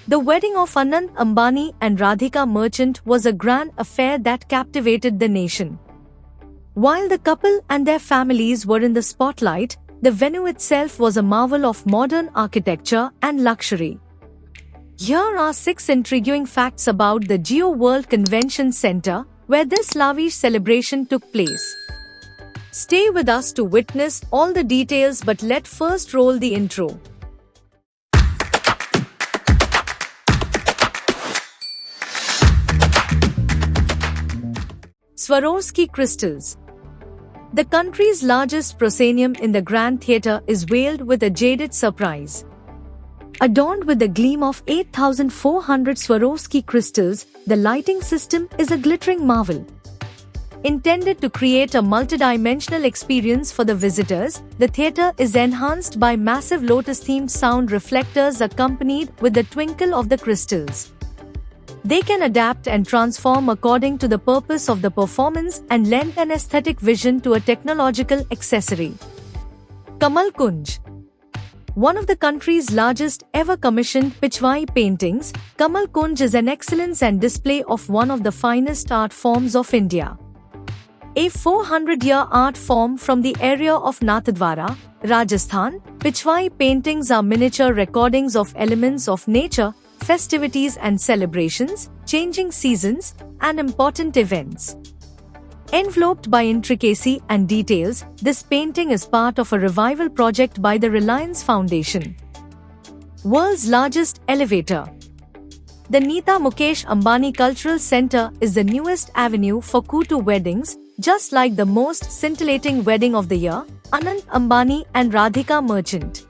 The wedding of Anand Ambani and Radhika Merchant was a grand affair that captivated the nation. While the couple and their families were in the spotlight, the venue itself was a marvel of modern architecture and luxury. Here are 6 intriguing facts about the Jio World Convention Center, where this lavish celebration took place. Stay with us to witness all the details, but let's first roll the intro. Swarovski crystals. The country's largest proscenium in the Grand Theatre is veiled with a jaded surprise. Adorned with the gleam of 8,400 Swarovski crystals, the lighting system is a glittering marvel. Intended to create a multidimensional experience for the visitors, the theatre is enhanced by massive lotus-themed sound reflectors accompanied with the twinkle of the crystals. They can adapt and transform according to the purpose of the performance and lend an aesthetic vision to a technological accessory. Kamal Kunj. One of the country's largest ever commissioned Pichwai paintings, Kamal Kunj is an excellence and display of one of the finest art forms of India. A 400-year art form from the area of Nathdwara, Rajasthan, Pichwai paintings are miniature recordings of elements of nature, festivities and celebrations, changing seasons, and important events. Enveloped by intricacy and details, this painting is part of a revival project by the Reliance Foundation. World's largest elevator. The Nita Mukesh Ambani Cultural Center is the newest avenue for Kutu weddings, just like the most scintillating wedding of the year, Anand Ambani and Radhika Merchant.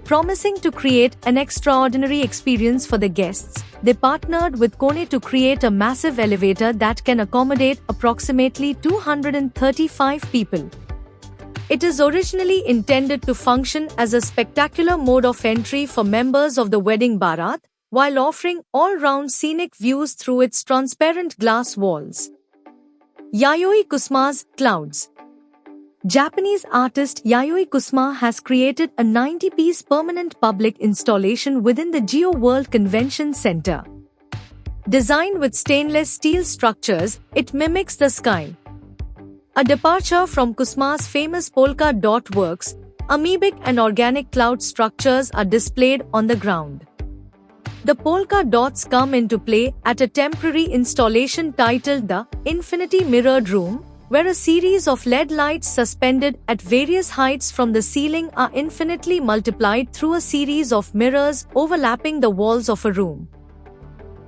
Promising to create an extraordinary experience for the guests, they partnered with Kone to create a massive elevator that can accommodate approximately 235 people. It is originally intended to function as a spectacular mode of entry for members of the wedding barat, while offering all-round scenic views through its transparent glass walls. Yayoi Kusma's Clouds. Japanese artist Yayoi Kusma has created a 90-piece permanent public installation within the Jio World Convention Center. Designed with stainless steel structures, it mimics the sky. A departure from Kusma's famous polka dot works, amoebic and organic cloud structures are displayed on the ground. The polka dots come into play at a temporary installation titled the Infinity Mirrored Room, where a series of LED lights suspended at various heights from the ceiling are infinitely multiplied through a series of mirrors overlapping the walls of a room.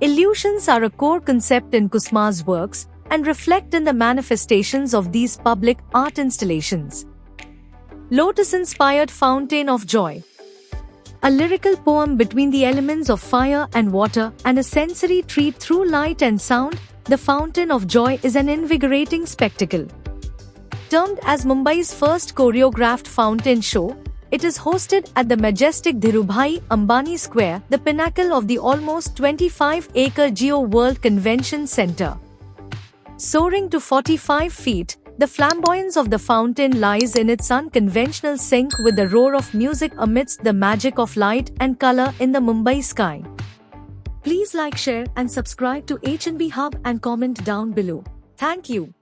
Illusions are a core concept in Kusma's works and reflect in the manifestations of these public art installations. Lotus-inspired Fountain of Joy. A lyrical poem between the elements of fire and water and a sensory treat through light and sound, the Fountain of Joy is an invigorating spectacle. Termed as Mumbai's first choreographed fountain show, it is hosted at the majestic Dhirubhai Ambani Square, the pinnacle of the almost 25-acre Jio World Convention Center. Soaring to 45 feet, the flamboyance of the fountain lies in its unconventional sync with the roar of music amidst the magic of light and color in the Mumbai sky. Please like, share and subscribe to HNB Hub and comment down below. Thank you.